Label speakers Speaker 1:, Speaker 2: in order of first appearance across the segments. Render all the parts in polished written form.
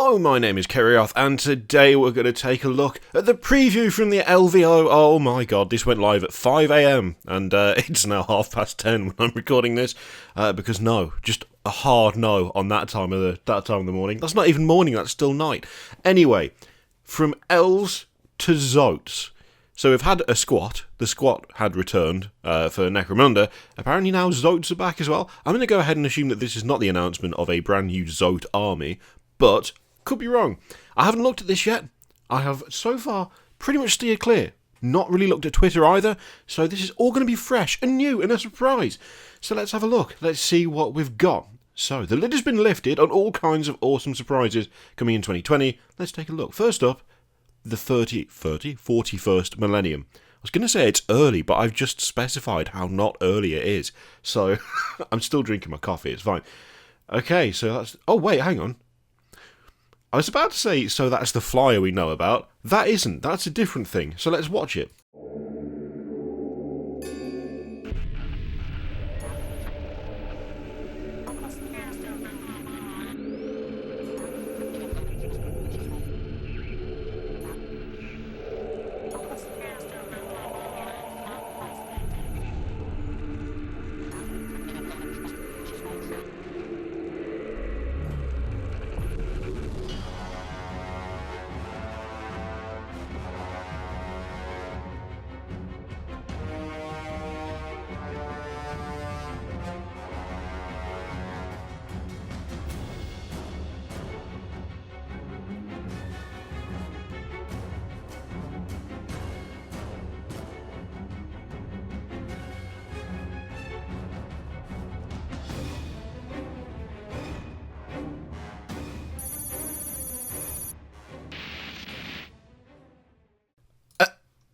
Speaker 1: Hello, my name is Kerrioth, and today we're going to take a look at the preview from the LVO. Oh my god, this went live at 5 AM, and it's now 10:30 when I'm recording this, because no, just a hard no on that time of the morning. That's not even morning, that's still night. Anyway, from Aelves to Zoats. So we've had a squat. The squat had returned for Necromunda. Apparently now Zoats are back as well. I'm going to go ahead and assume that this is not the announcement of a brand new Zoat army, but could be wrong. I haven't looked at this yet. I have so far pretty much steered clear. Not really looked at Twitter either, so this is all going to be fresh and new and a surprise. So let's have a look. Let's see what we've got. So the lid has been lifted on all kinds of awesome surprises coming in 2020. Let's take a look. First up, the 41st millennium. I was going to say it's early, but I've just specified how not early it is. So I'm still drinking my coffee, it's fine. Okay, so that's... Oh, wait, hang on. I was about to say, so that's the flyer we know about. That isn't. That's a different thing. So let's watch it.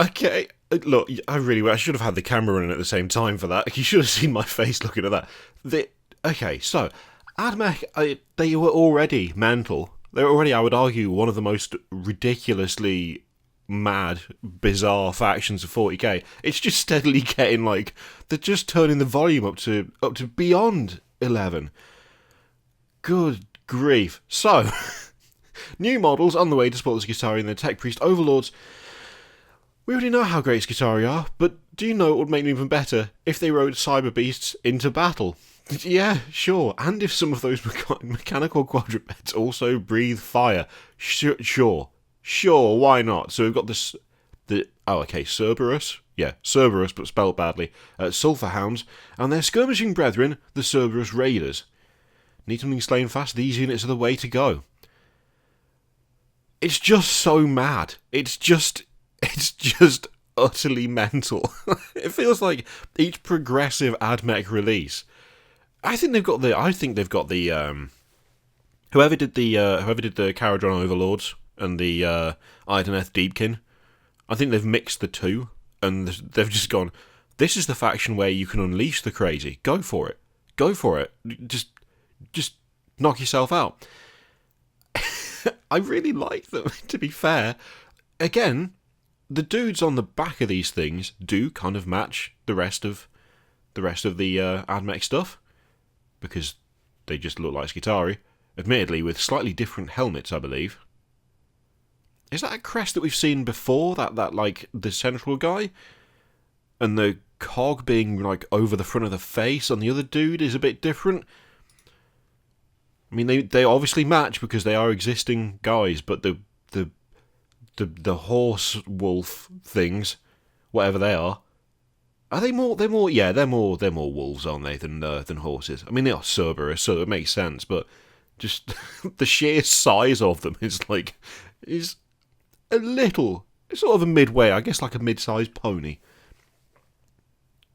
Speaker 1: Okay, look, I should have had the camera running at the same time for that. You should have seen my face looking at that. Okay, so, AdMech, they were already mental. They were already, I would argue, one of the most ridiculously mad, bizarre factions of 40k. It's just steadily getting, like, they're just turning the volume up to beyond 11. Good grief. So, new models on the way to support the Skitarii and the Tech Priest Overlords. We already know how great Skitarii are, but do you know it would make them even better if they rode cyber beasts into battle? Yeah, sure, and if some of those mechanical quadrupeds also breathe fire. Sure, why not? So we've got Cerberus. Yeah, Cerberus, but spelled badly. Sulphur Hounds, and their skirmishing brethren, the Cerberus Raiders. Need something slain fast? These units are the way to go. It's just so mad. It's just utterly mental. It feels like each progressive AdMech release. I think they've got the whoever did the Caradron Overlords and the Idoneth Deepkin. I think they've mixed the two, and they've just gone, this is the faction where you can unleash the crazy. Go for it. Just knock yourself out. I really like them, to be fair. Again, the dudes on the back of these things do kind of match the rest of the AdMech stuff, because they just look like Skitarii, admittedly with slightly different helmets, I believe. Is that a crest that we've seen before? That like the central guy, and the cog being like over the front of the face on the other dude is a bit different. I mean, they obviously match because they are existing guys, but the horse wolf things, whatever they are they more? They're more wolves, aren't they, than horses? I mean, they are Cerberus, so it makes sense, but just the sheer size of them is a little, it's sort of a midway, I guess, like a mid-sized pony.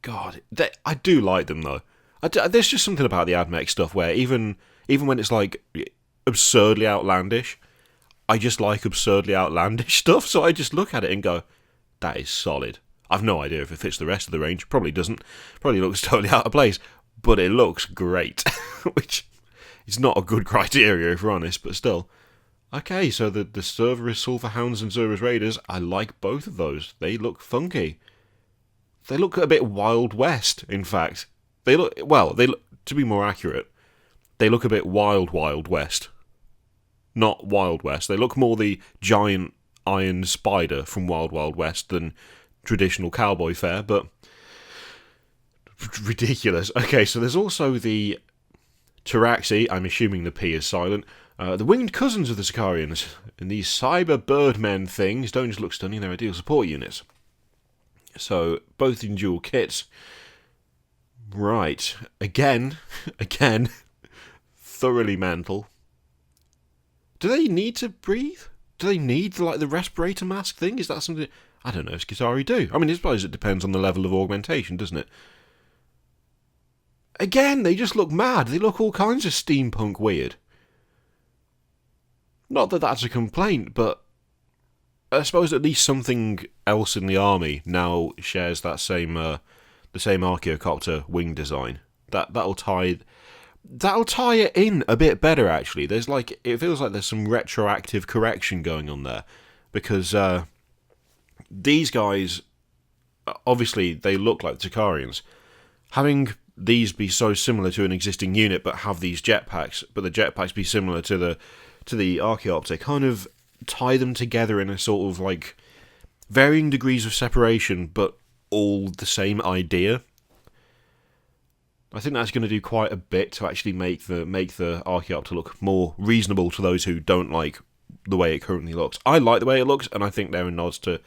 Speaker 1: God, I do like them though. There's just something about the AdMech stuff where even when it's like absurdly outlandish, I just like absurdly outlandish stuff, so I just look at it and go, that is solid. I've no idea if it fits the rest of the range. Probably doesn't. Probably looks totally out of place, but it looks great, which is not a good criteria if we're honest, but still. Okay, so the Cerberus Sulphur Hounds and Cerberus Raiders, I like both of those. They look funky. They look a bit Wild West, in fact. They look, to be more accurate, they look a bit Wild West. not Wild West. They look more the giant iron spider from Wild Wild West than traditional cowboy fare, but ridiculous. Okay, so there's also the Taraxi, I'm assuming the P is silent, the winged cousins of the Sicarians, and these cyber birdmen things don't just look stunning, they're ideal support units. So, both in dual kits. Right, again, thoroughly mental. Do they need to breathe? Do they need, like, the respirator mask thing? Is that something... I don't know if Skitarii do. I mean, I suppose it depends on the level of augmentation, doesn't it? Again, they just look mad. They look all kinds of steampunk weird. Not that that's a complaint, but I suppose at least something else in the army now shares that same, the same Archaeocopter wing design. That'll tie it in a bit better, actually. There's like, it feels like there's some retroactive correction going on there, because these guys, obviously, they look like the Sicarians. Having these be so similar to an existing unit, but have these jetpacks, but the jetpacks be similar to the Archaeopter, kind of tie them together in a sort of like varying degrees of separation, but all the same idea. I think that's going to do quite a bit to actually make the Archaeopter look more reasonable to those who don't like the way it currently looks. I like the way it looks, and I think there are nods to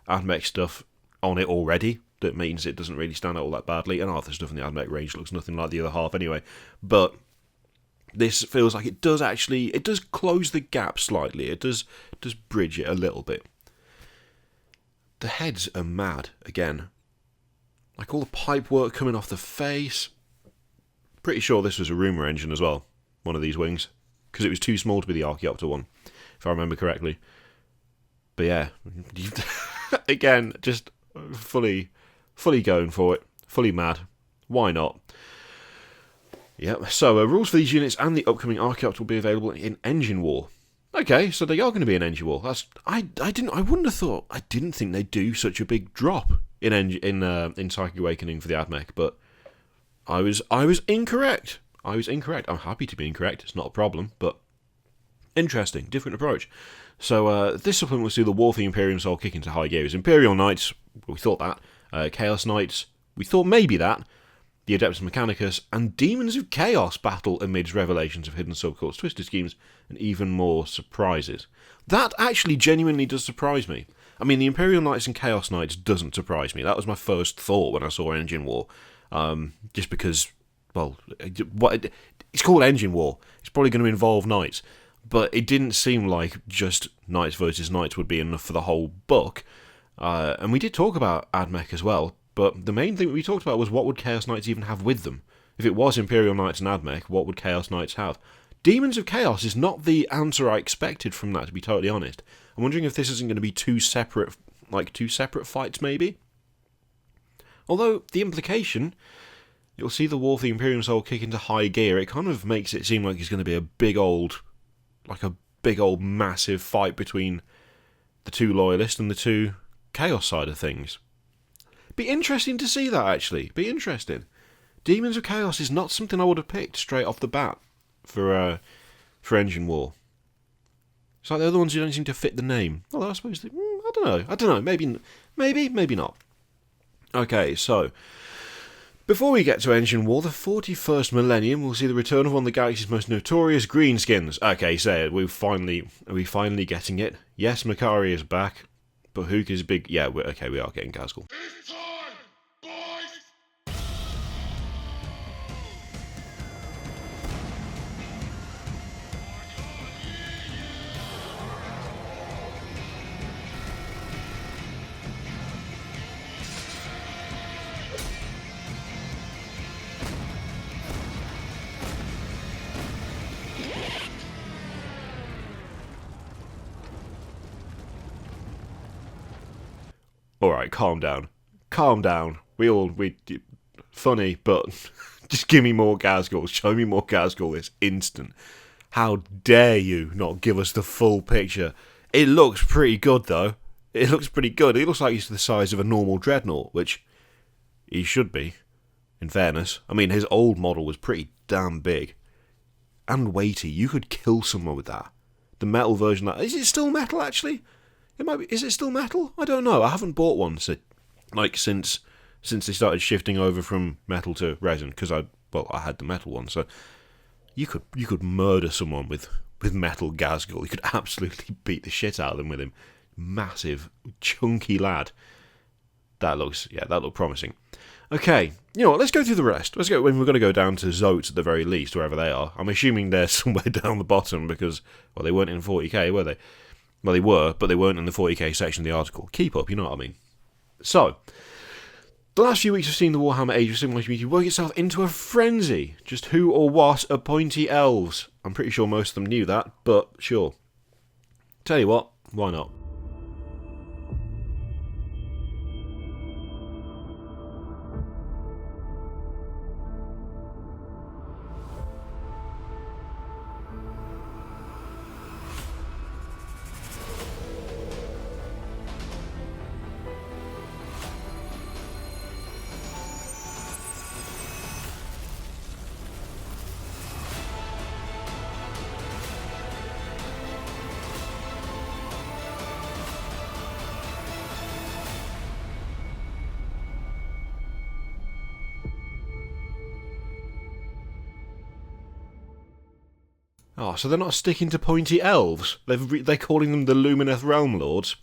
Speaker 1: AdMech stuff on it already that means it doesn't really stand out all that badly, and half the stuff in the AdMech range looks nothing like the other half anyway. But this feels like it does close the gap slightly. It does bridge it a little bit. The heads are mad again. Like all the pipe work coming off the face. Pretty sure this was a rumour engine as well, one of these wings, because it was too small to be the Archaeopter one, if I remember correctly. But yeah, again, just fully going for it, fully mad. Why not? Yep. So rules for these units and the upcoming Archaeopter will be available in Engine War. Okay, so they are going to be in Engine War. I wouldn't have thought. I didn't think they'd do such a big drop in Psychic Awakening for the AdMech, but I was incorrect. I'm happy to be incorrect. It's not a problem, but interesting, different approach. So this supplement will see the War for the Imperium Soul kick into high gear. It's Imperial Knights, we thought that. Chaos Knights, we thought maybe that. The Adeptus Mechanicus, and Demons of Chaos battle amidst revelations of hidden subcults, twisted schemes, and even more surprises. That actually genuinely does surprise me. I mean, the Imperial Knights and Chaos Knights doesn't surprise me. That was my first thought when I saw Engine War. Just because, well, it's called Engine War. It's probably going to involve knights. But it didn't seem like just knights versus knights would be enough for the whole book. And we did talk about AdMech as well, but the main thing we talked about was what would Chaos Knights even have with them? If it was Imperial Knights and AdMech, what would Chaos Knights have? Demons of Chaos is not the answer I expected from that, to be totally honest. I'm wondering if this isn't going to be two separate fights, maybe? Although, the implication, you'll see the War for the Imperium Soul kick into high gear, it kind of makes it seem like it's going to be a big old massive fight between the two Loyalists and the two Chaos side of things. Be interesting to see that, actually. Be interesting. Demons of Chaos is not something I would have picked straight off the bat for Engine War. It's like the other ones who don't seem to fit the name. Although I suppose I don't know. Maybe not. Okay, so before we get to Engine War, the 41st millennium will see the return of one of the galaxy's most notorious greenskins. Okay, say it. Are we finally getting it? Yes, Makari is back, but Hook is big. Yeah, we are getting Ghazghkull.
Speaker 2: It's time, boys!
Speaker 1: Alright, calm down. Calm down. Funny, but just give me more Ghazghkull. Show me more Ghazghkull this instant. How dare you not give us the full picture? It looks pretty good, though. It looks pretty good. It looks like he's the size of a normal Dreadnought, which he should be, in fairness. I mean, his old model was pretty damn big. And weighty. You could kill someone with that. the metal version. Is it still metal, actually? It might be. Is it still metal? I don't know. I haven't bought one since they started shifting over from metal to resin, because I had the metal one. So you could murder someone with metal Ghazghkull. You could absolutely beat the shit out of them with him. Massive, chunky lad. That looked promising. Okay, you know what, let's go through the rest. We're going to go down to Zoat at the very least, wherever they are. I'm assuming they're somewhere down the bottom because, well, they weren't in 40k, were they? Well, they were, but they weren't in the 40k section of the article. Keep up, you know what I mean. So, the last few weeks have seen the Warhammer Age of Sigmar community work itself into a frenzy. Just who or what are pointy elves? I'm pretty sure most of them knew that, but sure. Tell you what, why not? Oh, so they're not sticking to pointy elves. They're calling them the LUMINETH Realm Lords.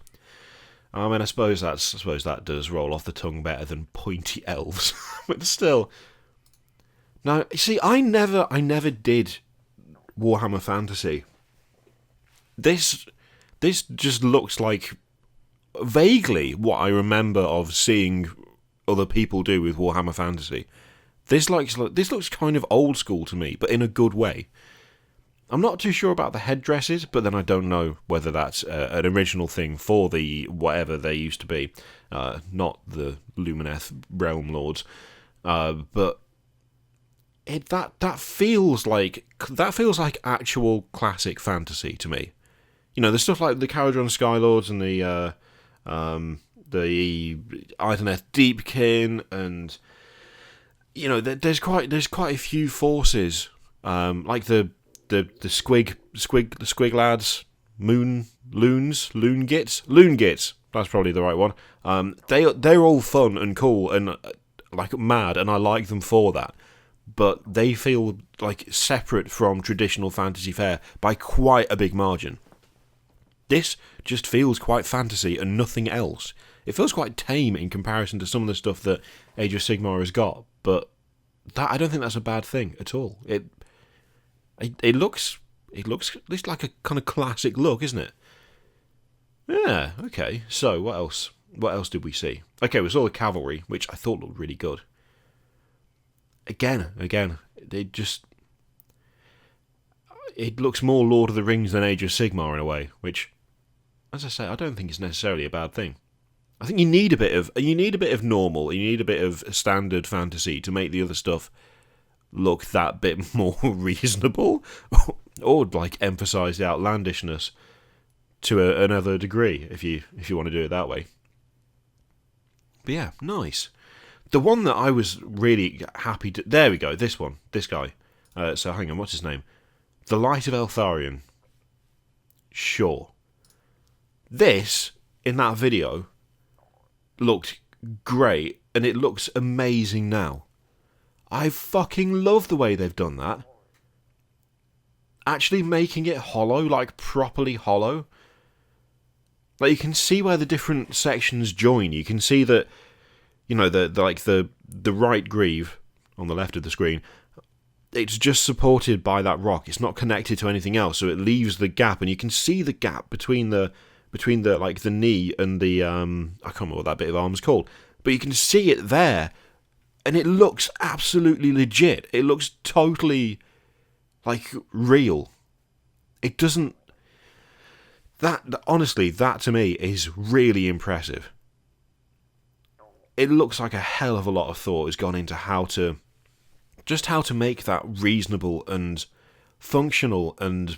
Speaker 1: I mean, I suppose that does roll off the tongue better than pointy elves, but still. Now, you see, I never did Warhammer Fantasy. This just looks like vaguely what I remember of seeing other people do with Warhammer Fantasy. This looks kind of old school to me, but in a good way. I'm not too sure about the headdresses, but then I don't know whether that's an original thing for the whatever they used to be, not the LUMINETH Realm Lords, but that feels like actual classic fantasy to me. You know, the stuff like the Caradron Skylords and the Idoneth Deepkin, and you know, there's quite a few forces, like the squig lads, loongits. That's probably the right one. They're all fun and cool and like mad, and I like them for that. But they feel like separate from traditional fantasy fare by quite a big margin. This just feels quite fantasy and nothing else. It feels quite tame in comparison to some of the stuff that Age of Sigmar has got, but I don't think that's a bad thing at all. It looks like a kind of classic look, isn't it? Yeah, okay. So, what else? What else did we see? Okay, we saw the cavalry, which I thought looked really good. Again, it looks more Lord of the Rings than Age of Sigmar in a way, which, as I say, I don't think is necessarily a bad thing. I think you need a bit of normal, you need a bit of standard fantasy to make the other stuff look that bit more reasonable, or like emphasise the outlandishness to another degree, if you want to do it that way. But yeah, nice. The one that I was really happy to... There we go, this guy. So hang on, what's his name? The Light of Eltharion. Sure. This, in that video, looked great, and it looks amazing now. I fucking love the way they've done that. Actually making it hollow, like properly hollow. Like you can see where the different sections join. You can see that, you know, the right greave on the left of the screen, it's just supported by that rock. It's not connected to anything else, so it leaves the gap, and you can see the gap between the like the knee and the I can't remember what that bit of arm's called, but you can see it there. And it looks absolutely legit. It looks totally, like, real. It doesn't... Honestly, that to me is really impressive. It looks like a hell of a lot of thought has gone into how to make that reasonable and functional and...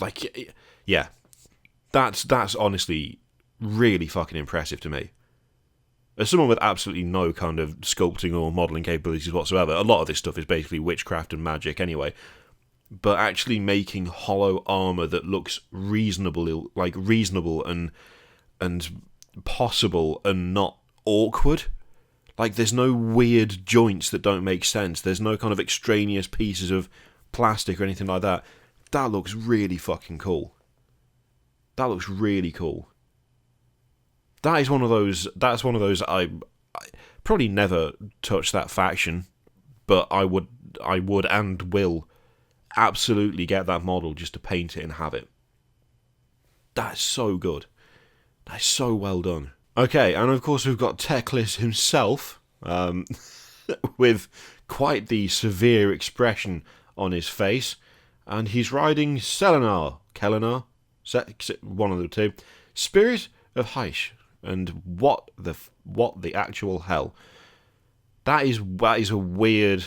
Speaker 1: Like, yeah. That's honestly really fucking impressive to me. As someone with absolutely no kind of sculpting or modelling capabilities whatsoever, a lot of this stuff is basically witchcraft and magic anyway. but actually making hollow armor that looks reasonable and possible and not awkward. Like, there's no weird joints that don't make sense. There's no kind of extraneous pieces of plastic or anything like that. That looks really fucking cool. That looks really cool. That's one of those I probably never touch that faction, but I would and will absolutely get that model just to paint it and have it. That's so good. That's so well done. Okay, and of course we've got Teclis himself, with quite the severe expression on his face, and he's riding Selenar, one of the two, Spirit of Heish, and what the actual hell? That is a weird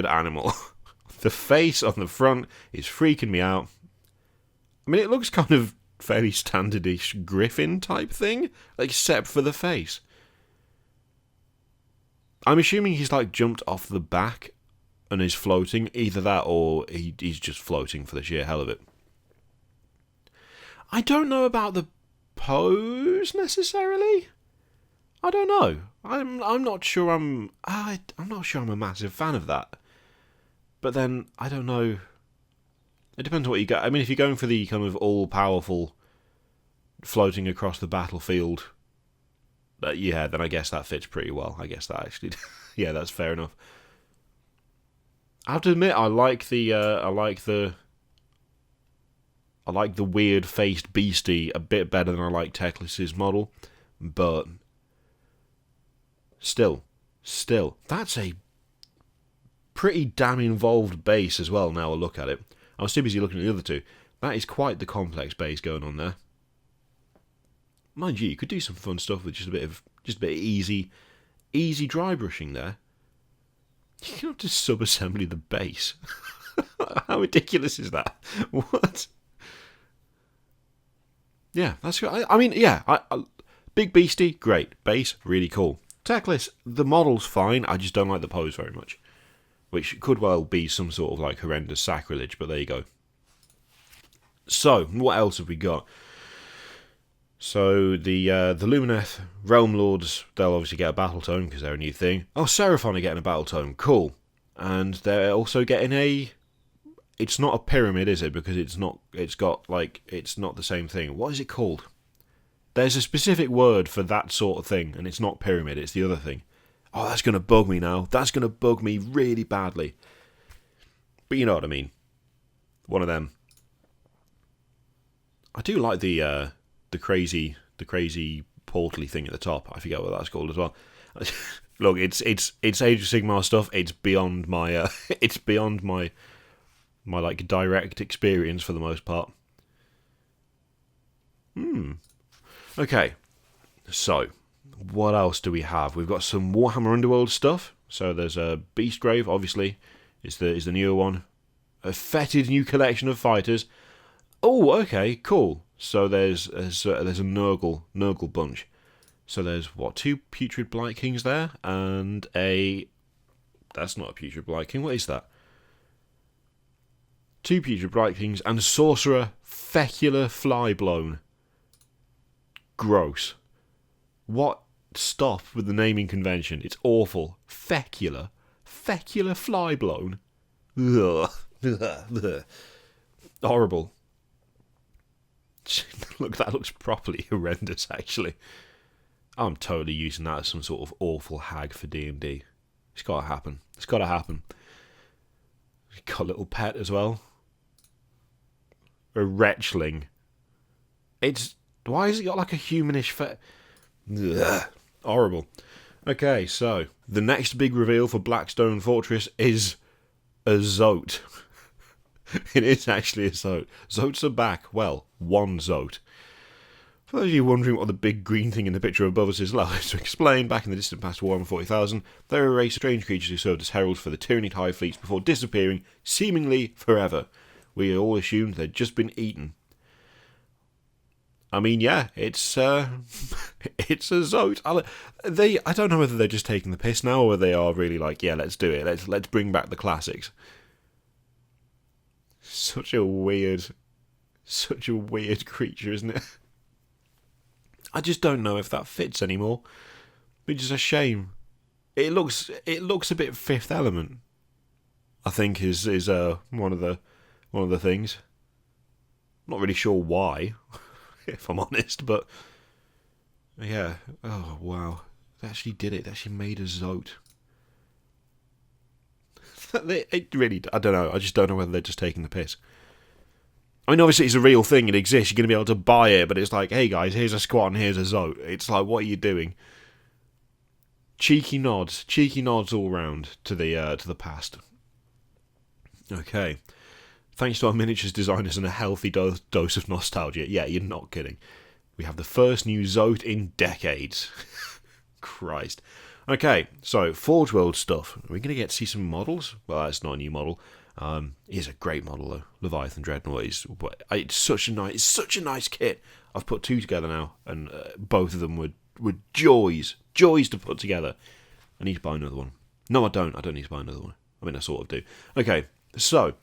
Speaker 1: animal. The face on the front is freaking me out. I mean, it looks kind of fairly standardish Griffin type thing, except for the face. I'm assuming he's like jumped off the back and is floating. Either that or he's just floating for the sheer hell of it. I don't know about the pose necessarily. I don't know. I'm not sure I'm not sure I'm a massive fan of that. But then I don't know. It depends on what you go. I mean, if you're going for the kind of all-powerful floating across the battlefield, yeah, then I guess that fits pretty well. I guess that actually, yeah, that's fair enough. I have to admit, I like the weird-faced beastie a bit better than I like Teclis's model, but still, that's a pretty damn involved base as well. Now I look at it. I was too busy looking at the other two. That is quite the complex base going on there. Mind you, you could do some fun stuff with just a bit of easy dry brushing there. You can have to sub-assembly the base. How ridiculous is that? What? Yeah, that's good. I mean, yeah, big beastie, great. Base, really cool. Teclis, the model's fine. I just don't like the pose very much, which could well be some sort of like horrendous sacrilege, but there you go. So, what else have we got? So, the LUMINETH Realm Lords, they'll obviously get a battle tome because they're a new thing. Oh, Seraphon are getting a battle tome, cool. And they're also getting it's not a pyramid, is it? Because it's not the same thing. What is it called? There's a specific word for that sort of thing, and it's not pyramid, it's the other thing. Oh, that's going to bug me now. That's going to bug me really badly. But you know what I mean. One of them. I do like the crazy portally thing at the top. I forget what that's called as well. Look, it's Age of Sigmar stuff. It's beyond my my like direct experience for the most part. Okay. So, what else do we have? We've got some Warhammer Underworld stuff. So there's a BEASTGRAVE, obviously, is the newer one. A fetid new collection of fighters. Oh, okay, cool. So there's a Nurgle bunch. So there's two Putrid Blight Kings there, and that's not a Putrid Blight King. What is that? 2 Putrid Blight Kings and a Sorcerer Fecular Flyblown. Gross. What? Stop with the naming convention. It's awful. Fecular Flyblown. Ugh. Horrible. Look, that looks properly horrendous, actually. I'm totally using that as some sort of awful hag for D&D. It's got to happen. Got a little pet as well. A wretchling. Why has it got like a humanish face? Horrible. Okay, so the next big reveal for Blackstone Fortress is a Zoat. It is actually a Zoat. Zoats are back. Well, one Zoat. For those of you wondering what the big green thing in the picture above us is, allow us to explain. Back in the distant past Warhammer 40,000, there were a race of strange creatures who served as heralds for the tyrannied high fleets before disappearing, seemingly forever. We all assumed they'd just been eaten. I mean, yeah, it's it's a Zoat. I don't know whether they're just taking the piss now or whether they are really like, yeah, let's do it. Let's bring back the classics. Such a weird creature, isn't it? I just don't know if that fits anymore, which is a shame. It looks a bit Fifth Element, I think is one of the things. I'm not really sure why, if I'm honest, but yeah. Oh wow, they actually did it. They actually made a Zoat. It really, I don't know. I just don't know whether they're just taking the piss. I mean, obviously it's a real thing. It exists. You're going to be able to buy it, but it's like, hey guys, here's a squat and here's a Zoat. It's like, what are you doing? Cheeky nods all round to the past. Okay. Thanks to our miniatures designers and a healthy dose of nostalgia. Yeah, you're not kidding. We have the first new Zoat in decades. Christ. Okay, so Forge World stuff. Are we going to get to see some models? Well, that's not a new model. He's a great model though. Leviathan Dreadnought it's such a nice kit. I've put two together now, and both of them were joys to put together. I need to buy another one. No, I don't. I don't need to buy another one. I mean, I sort of do. Okay, so.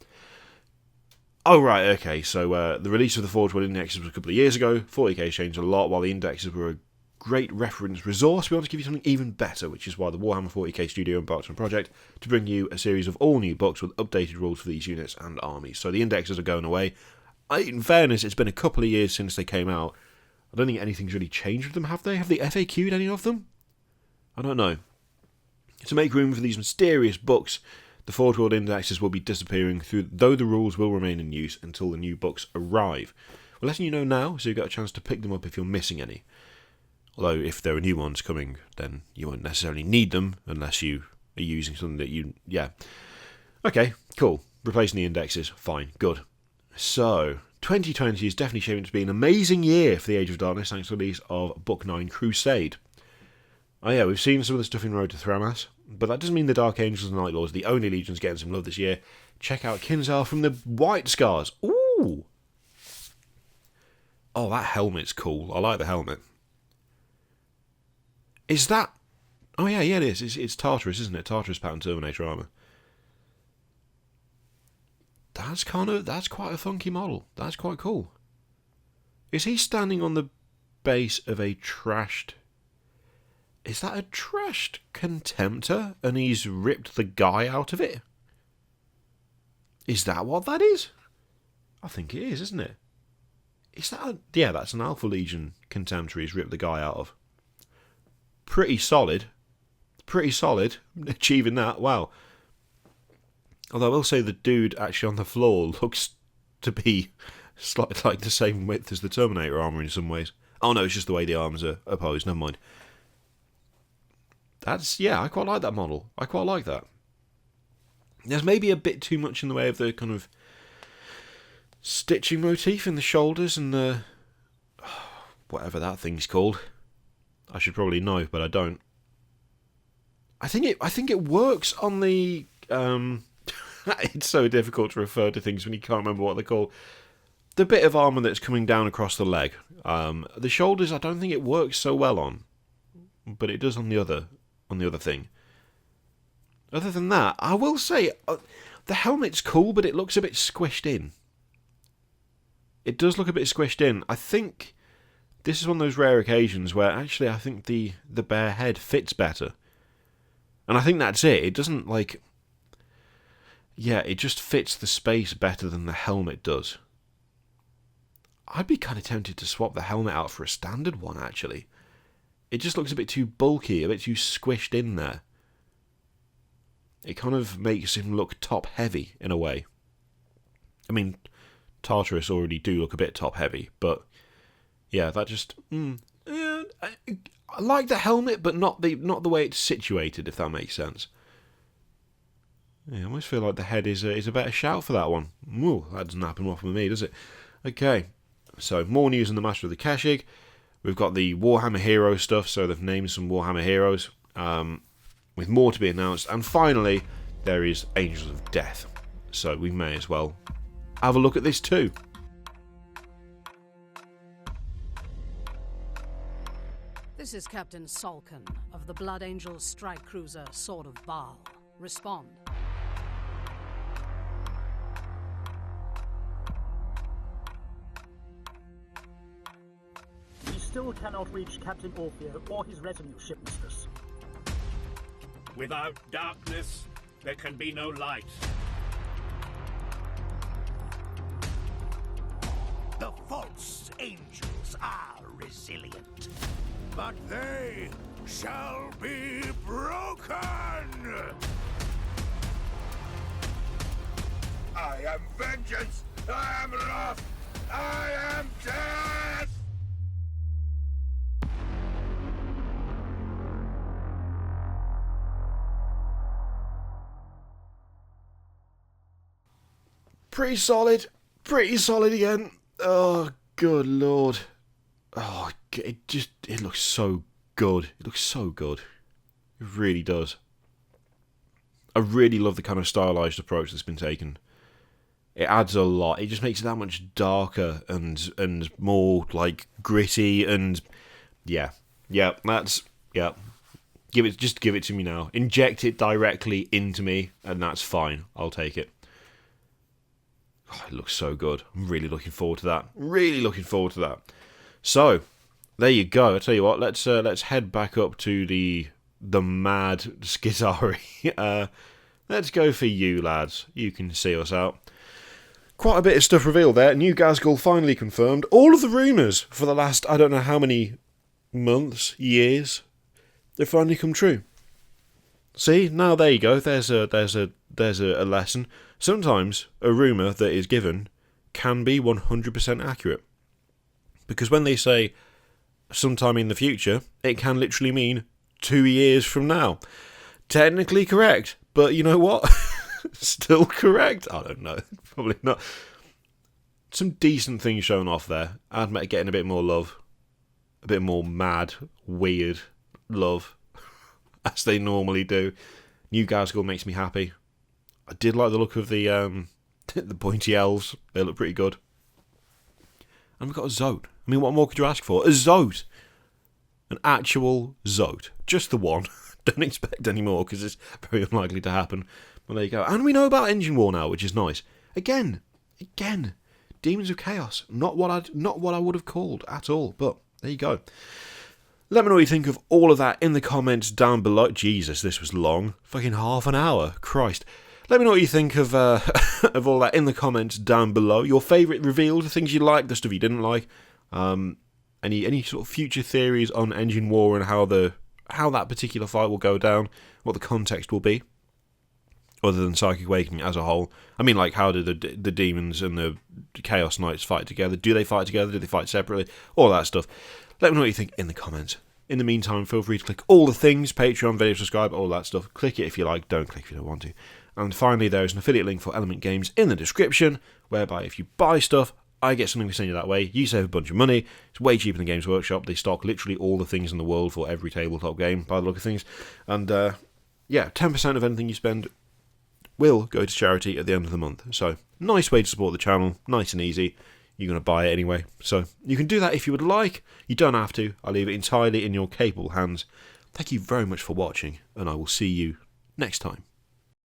Speaker 1: Oh, right, okay. So the release of the Forge World indexes was a couple of years ago. 40k changed a lot, while the indexes were a great reference resource. We want to give you something even better, which is why the Warhammer 40k studio embarked on a project to bring you a series of all new books with updated rules for these units and armies. So the indexes are going away. In fairness, it's been a couple of years since they came out. I don't think anything's really changed with them, have they? Have they FAQ'd any of them? I don't know. To make room for these mysterious books, the Forge World indexes will be disappearing, though the rules will remain in use until the new books arrive. We're letting you know now, so you've got a chance to pick them up if you're missing any. Although, if there are new ones coming, then you won't necessarily need them, unless you are using something that you... Yeah. Okay, cool. Replacing the indexes. Fine. Good. So, 2020 is definitely shaping to be an amazing year for the Age of Darkness, thanks to the release of Book 9 Crusade. Oh yeah, we've seen some of the stuff in Road to Thramas, but that doesn't mean the Dark Angels and Night Lords are the only legions getting some love this year. Check out Kinsale from the White Scars. Ooh! Oh, that helmet's cool. I like the helmet. Is that... Oh yeah, it is. It's Tartarus, isn't it? Tartarus pattern Terminator armour. That's quite a funky model. That's quite cool. Is he standing on the base of a trashed... Is that a trashed Contemptor and he's ripped the guy out of it? Is that what that is? I think it is, isn't it? Is that yeah, that's an Alpha Legion Contemptor he's ripped the guy out of. Pretty solid. Achieving that, wow. Although I will say the dude actually on the floor looks to be slightly like the same width as the Terminator armour in some ways. Oh no, it's just the way the arms are opposed, never mind. I quite like that model. I quite like that. There's maybe a bit too much in the way of the kind of stitching motif in the shoulders and the... whatever that thing's called. I should probably know, but I don't. I think it works on the... it's so difficult to refer to things when you can't remember what they're called. The bit of armour that's coming down across the leg. The shoulders, I don't think it works so well on. But it does on the other thing. Other than that, I will say, the helmet's cool, but it looks a bit squished in. It does look a bit squished in. I think this is one of those rare occasions where actually I think the bare head fits better. And I think that's it. It doesn't like... Yeah, it just fits the space better than the helmet does. I'd be kind of tempted to swap the helmet out for a standard one, actually. It just looks a bit too bulky, a bit too squished in there. It kind of makes him look top-heavy, in a way. I mean, Tartarus already do look a bit top-heavy, but... Yeah, that just... I like the helmet, but not the way it's situated, if that makes sense. Yeah, I almost feel like the head is a better shout for that one. Ooh, that doesn't happen often with me, does it? Okay, so more news on the Master of the Keshig. We've got the Warhammer Hero stuff, so they've named some Warhammer Heroes, with more to be announced. And finally, there is Angels of Death. So we may as well have a look at this too.
Speaker 3: This is Captain Salkin of the Blood Angels strike cruiser Sword of Baal. Respond.
Speaker 4: still cannot reach Captain Orfeo or his retinue, shipmistress.
Speaker 5: Without darkness, there can be no light.
Speaker 6: The false angels are resilient, but they shall be broken!
Speaker 2: I am vengeance! I am wrath! I am death!
Speaker 1: Pretty solid again. Oh, good lord. Oh, it looks so good. It looks so good. It really does. I really love the kind of stylized approach that's been taken. It adds a lot. It just makes it that much darker and more like gritty and yeah. Give it to me now. Inject it directly into me and that's fine. I'll take it. Oh, it looks so good. I'm really looking forward to that. So, there you go. I tell you what, let's head back up to the mad Skitari. Let's go for you, lads. You can see us out. Quite a bit of stuff revealed there. New Ghazghkull finally confirmed. All of the rumours for the last, I don't know how many months, years, they've finally come true. See, now there you go. There's a lesson. Sometimes a rumour that is given can be 100% accurate. Because when they say sometime in the future, it can literally mean 2 years from now. Technically correct, but you know what? Still correct? I don't know. Probably not. Some decent things shown off there. Admit getting a bit more love. A bit more mad, weird love. As they normally do. New Ghazghkull makes me happy. I did like the look of the pointy elves. They look pretty good. And we've got a Zoat. I mean, what more could you ask for? A Zoat! An actual Zoat. Just the one. Don't expect any more, because it's very unlikely to happen. Well, there you go. And we know about Engine War now, which is nice. Again. Demons of Chaos. Not what I would have called at all, but there you go. Let me know what you think of all of that in the comments down below. Jesus, this was long. Fucking half an hour. Christ. Let me know what you think of of all that in the comments down below. Your favourite reveals, the things you liked, the stuff you didn't like. Any sort of future theories on Engine War and how that particular fight will go down, what the context will be, other than Psychic Awakening as a whole. I mean, like, how do the demons and the Chaos Knights fight together? Do they fight together? Do they fight separately? All that stuff. Let me know what you think in the comments. In the meantime, feel free to click all the things, Patreon, video, subscribe, all that stuff. Click it if you like, don't click if you don't want to. And finally, there's an affiliate link for Element Games in the description, whereby if you buy stuff, I get something to send you that way. You save a bunch of money. It's way cheaper than Games Workshop. They stock literally all the things in the world for every tabletop game, by the look of things. And, 10% of anything you spend will go to charity at the end of the month. So, nice way to support the channel. Nice and easy. You're going to buy it anyway. So, you can do that if you would like. You don't have to. I'll leave it entirely in your capable hands. Thank you very much for watching, and I will see you next time.